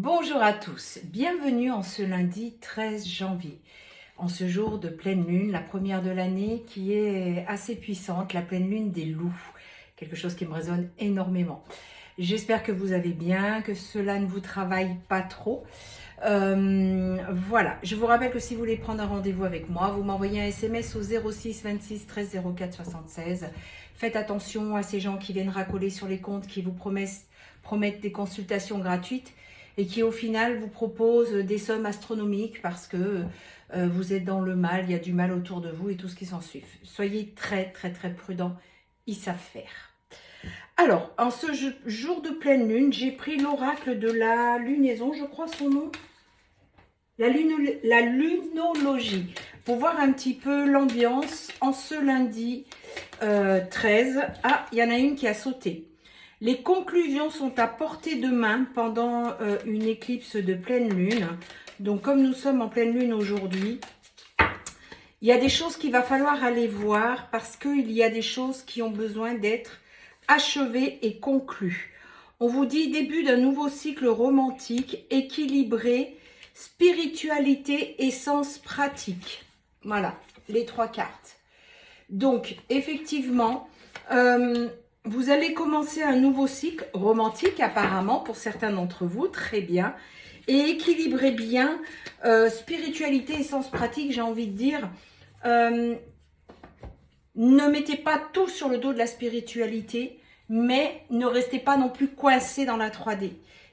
Bonjour à tous, bienvenue en ce lundi 13 janvier, en ce jour de pleine lune, la première de l'année qui est assez puissante, la pleine lune des loups, quelque chose qui me résonne énormément. J'espère que vous allez bien, que cela ne vous travaille pas trop. Voilà, je vous rappelle que si vous voulez prendre un rendez-vous avec moi, vous m'envoyez un SMS au 06 26 13 04 76. Faites attention à ces gens qui viennent racoler sur les comptes, qui vous promettent des consultations gratuites et qui au final vous proposent des sommes astronomiques parce que vous êtes dans le mal, il y a du mal autour de vous et tout ce qui s'ensuit. Soyez très prudents, ils savent faire. Alors, en ce jour de pleine lune, j'ai pris l'oracle de la lunaison, je crois son nom, la lunologie, pour voir un petit peu l'ambiance en ce lundi 13. Ah, il y en a une qui a sauté. Les conclusions sont à portée de main pendant une éclipse de pleine lune. Donc, comme nous sommes en pleine lune aujourd'hui, il y a des choses qu'il va falloir aller voir parce qu'il y a des choses qui ont besoin d'être achevées et conclues. On vous dit début d'un nouveau cycle romantique, équilibré, spiritualité et sens pratique. Voilà, les trois cartes. Donc, effectivement, vous allez commencer un nouveau cycle romantique apparemment pour certains d'entre vous, très bien. Et équilibrez bien spiritualité et sens pratique, j'ai envie de dire. Ne mettez pas tout sur le dos de la spiritualité, mais ne restez pas non plus coincé dans la 3D.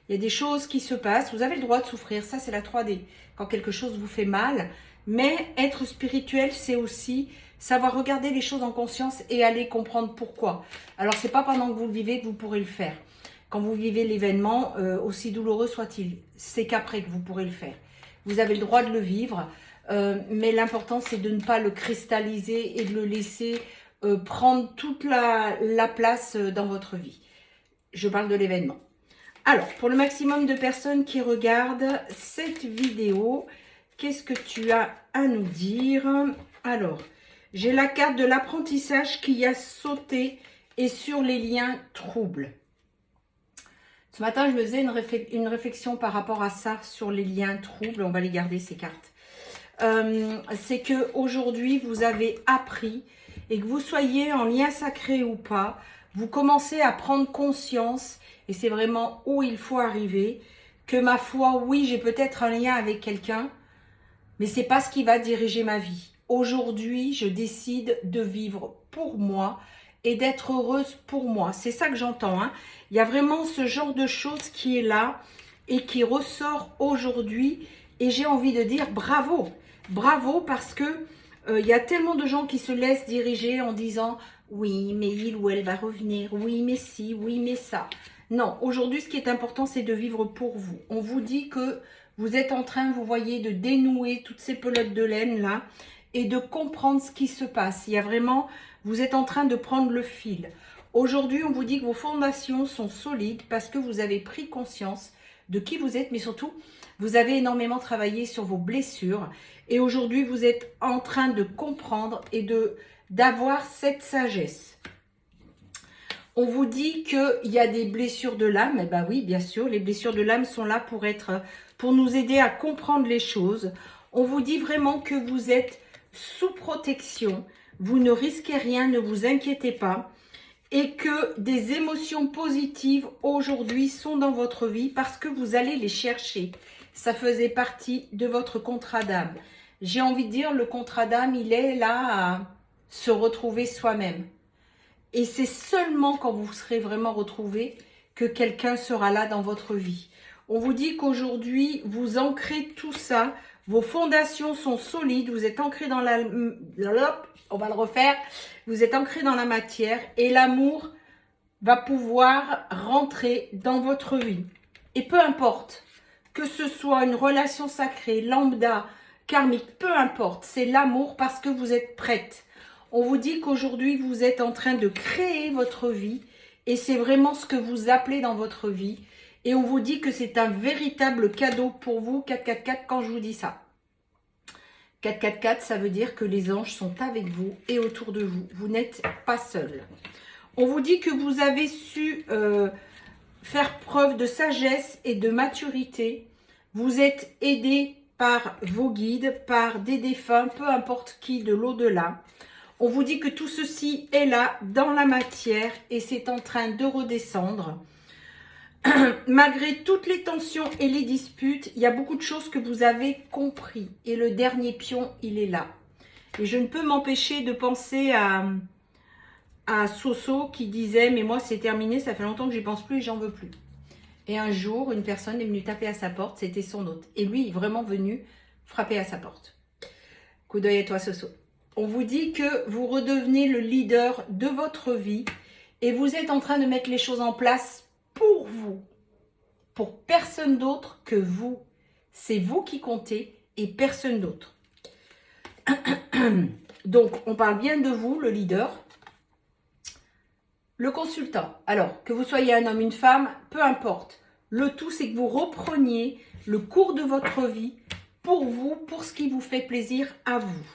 Il y a des choses qui se passent, vous avez le droit de souffrir, ça c'est la 3D. Quand quelque chose vous fait mal, mais être spirituel, c'est aussi savoir regarder les choses en conscience et aller comprendre pourquoi. Alors c'est pas pendant que vous le vivez que vous pourrez le faire. Quand vous vivez l'événement, aussi douloureux soit-il, c'est qu'après que vous pourrez le faire. Vous avez le droit de le vivre, mais l'important c'est de ne pas le cristalliser et de le laisser prendre toute la place dans votre vie. Je parle de l'événement. Alors, pour le maximum de personnes qui regardent cette vidéo, qu'est-ce que tu as à nous dire? Alors, j'ai la carte de l'apprentissage qui a sauté et sur les liens troubles. Ce matin, je me faisais une réflexion par rapport à ça, sur les liens troubles. On va les garder, ces cartes. C'est qu'aujourd'hui, vous avez appris, et que vous soyez en lien sacré ou pas, vous commencez à prendre conscience, et c'est vraiment où il faut arriver, que ma foi, oui, j'ai peut-être un lien avec quelqu'un, mais c'est pas ce qui va diriger ma vie. Aujourd'hui, je décide de vivre pour moi et d'être heureuse pour moi. C'est ça que j'entends, hein. Il y a vraiment ce genre de choses qui est là et qui ressort aujourd'hui. Et j'ai envie de dire bravo. Bravo parce que il y a tellement de gens qui se laissent diriger en disant « Oui, mais il ou elle va revenir. Oui, mais si. Oui, mais ça. » Non, aujourd'hui, ce qui est important, c'est de vivre pour vous. On vous dit que vous êtes en train, vous voyez, de dénouer toutes ces pelotes de laine là et de comprendre ce qui se passe. Il y a vraiment, vous êtes en train de prendre le fil. Aujourd'hui, on vous dit que vos fondations sont solides parce que vous avez pris conscience de qui vous êtes, mais surtout, vous avez énormément travaillé sur vos blessures. Et aujourd'hui, vous êtes en train de comprendre et d'avoir cette sagesse. On vous dit qu'il y a des blessures de l'âme. Eh bien oui, bien sûr, les blessures de l'âme sont là pour nous aider à comprendre les choses. On vous dit vraiment que vous êtes sous protection. Vous ne risquez rien, ne vous inquiétez pas. Et que des émotions positives aujourd'hui sont dans votre vie parce que vous allez les chercher. Ça faisait partie de votre contrat d'âme. J'ai envie de dire, le contrat d'âme, il est là à se retrouver soi-même. Et c'est seulement quand vous serez vraiment retrouvés que quelqu'un sera là dans votre vie. On vous dit qu'aujourd'hui, vous ancrez tout ça. Vos fondations sont solides. Vous êtes ancrés dans on va le refaire. Vous êtes ancrés dans la matière et l'amour va pouvoir rentrer dans votre vie. Et peu importe que ce soit une relation sacrée, lambda, karmique, peu importe, c'est l'amour parce que vous êtes prête. On vous dit qu'aujourd'hui, vous êtes en train de créer votre vie et c'est vraiment ce que vous appelez dans votre vie. Et on vous dit que c'est un véritable cadeau pour vous, 444, quand je vous dis ça. 444, ça veut dire que les anges sont avec vous et autour de vous. Vous n'êtes pas seul. On vous dit que vous avez su faire preuve de sagesse et de maturité. Vous êtes aidé par vos guides, par des défunts, peu importe qui de l'au-delà. On vous dit que tout ceci est là dans la matière et c'est en train de redescendre. Malgré toutes les tensions et les disputes, il y a beaucoup de choses que vous avez compris. Et le dernier pion, il est là. Et je ne peux m'empêcher de penser à Soso qui disait « Mais moi, c'est terminé, ça fait longtemps que j'y pense plus et j'en veux plus. » Et un jour, une personne est venue taper à sa porte, c'était son hôte. Et lui est vraiment venu frapper à sa porte. Coup d'œil à toi, Soso. On vous dit que vous redevenez le leader de votre vie et vous êtes en train de mettre les choses en place pour vous, pour personne d'autre que vous. C'est vous qui comptez et personne d'autre. Donc, on parle bien de vous, le leader. Le consultant. Alors, que vous soyez un homme, une femme, peu importe. Le tout, c'est que vous repreniez le cours de votre vie pour vous, pour ce qui vous fait plaisir à vous.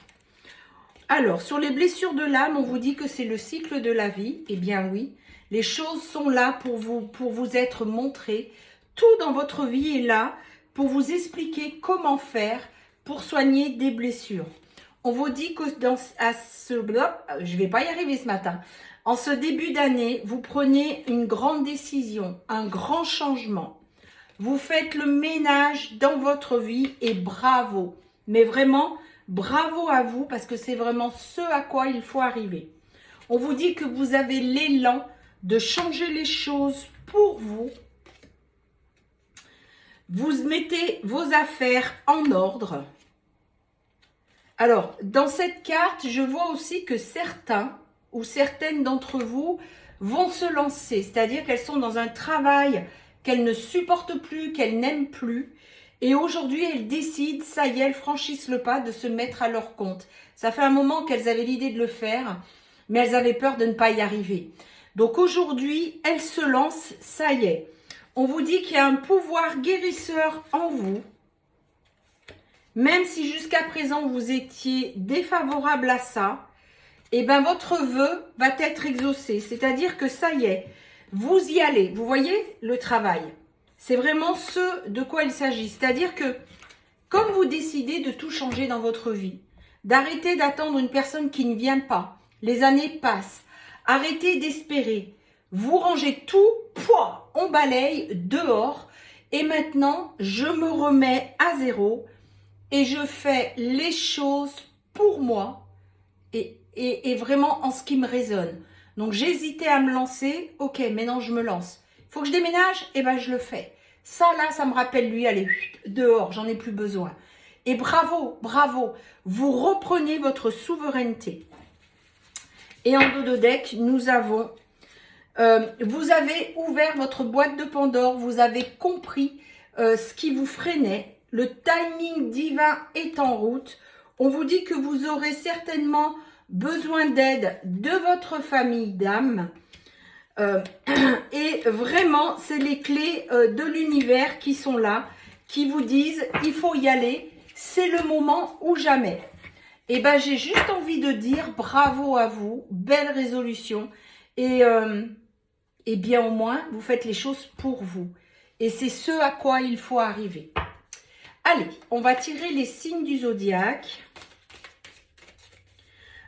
Alors, sur les blessures de l'âme, on vous dit que c'est le cycle de la vie. Eh bien oui, les choses sont là pour vous être montrées. Tout dans votre vie est là pour vous expliquer comment faire pour soigner des blessures. On vous dit que je vais pas y arriver ce matin. En ce début d'année, vous prenez une grande décision, un grand changement. Vous faites le ménage dans votre vie et bravo. Mais vraiment, bravo à vous parce que c'est vraiment ce à quoi il faut arriver. On vous dit que vous avez l'élan de changer les choses pour vous. Vous mettez vos affaires en ordre. Alors, dans cette carte, je vois aussi que certains ou certaines d'entre vous vont se lancer. C'est-à-dire qu'elles sont dans un travail qu'elles ne supportent plus, qu'elles n'aiment plus. Et aujourd'hui, elles décident, ça y est, elles franchissent le pas de se mettre à leur compte. Ça fait un moment qu'elles avaient l'idée de le faire, mais elles avaient peur de ne pas y arriver. Donc aujourd'hui, elles se lancent, ça y est. On vous dit qu'il y a un pouvoir guérisseur en vous. Même si jusqu'à présent, vous étiez défavorable à ça, eh bien, votre vœu va être exaucé. C'est-à-dire que ça y est, vous y allez. Vous voyez le travail. C'est vraiment ce de quoi il s'agit. C'est-à-dire que, comme vous décidez de tout changer dans votre vie, d'arrêter d'attendre une personne qui ne vient pas, les années passent, arrêtez d'espérer, vous rangez tout, pouah, on balaye dehors, et maintenant, je me remets à zéro, et je fais les choses pour moi, et vraiment en ce qui me résonne. Donc, j'hésitais à me lancer. Ok, maintenant, je me lance. Il faut que je déménage. Eh bien, je le fais. Ça, là, ça me rappelle lui. Allez, dehors, j'en ai plus besoin. Et bravo, bravo. Vous reprenez votre souveraineté. Et en dos de deck, nous avons... vous avez ouvert votre boîte de Pandore. Vous avez compris ce qui vous freinait. Le timing divin est en route. On vous dit que vous aurez certainement besoin d'aide de votre famille d'âme. Et vraiment, c'est les clés de l'univers qui sont là, qui vous disent, il faut y aller, c'est le moment ou jamais. Et ben, j'ai juste envie de dire bravo à vous, belle résolution. Et bien au moins, vous faites les choses pour vous. Et c'est ce à quoi il faut arriver. Allez, on va tirer les signes du zodiaque.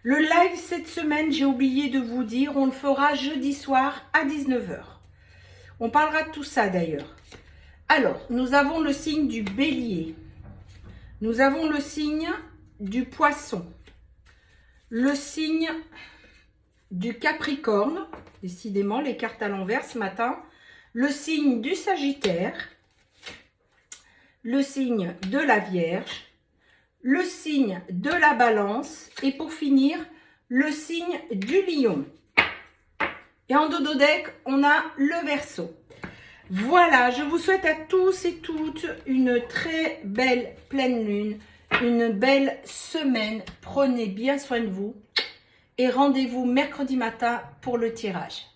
Le live cette semaine, j'ai oublié de vous dire, on le fera jeudi soir à 19 h. On parlera de tout ça d'ailleurs. Alors, nous avons le signe du bélier. Nous avons le signe du poisson. Le signe du capricorne. Décidément, les cartes à l'envers ce matin. Le signe du sagittaire. Le signe de la vierge. Le signe de la balance et pour finir, le signe du lion. Et en dodo deck, on a le Verseau. Voilà, je vous souhaite à tous et toutes une très belle pleine lune, une belle semaine. Prenez bien soin de vous et rendez-vous mercredi matin pour le tirage.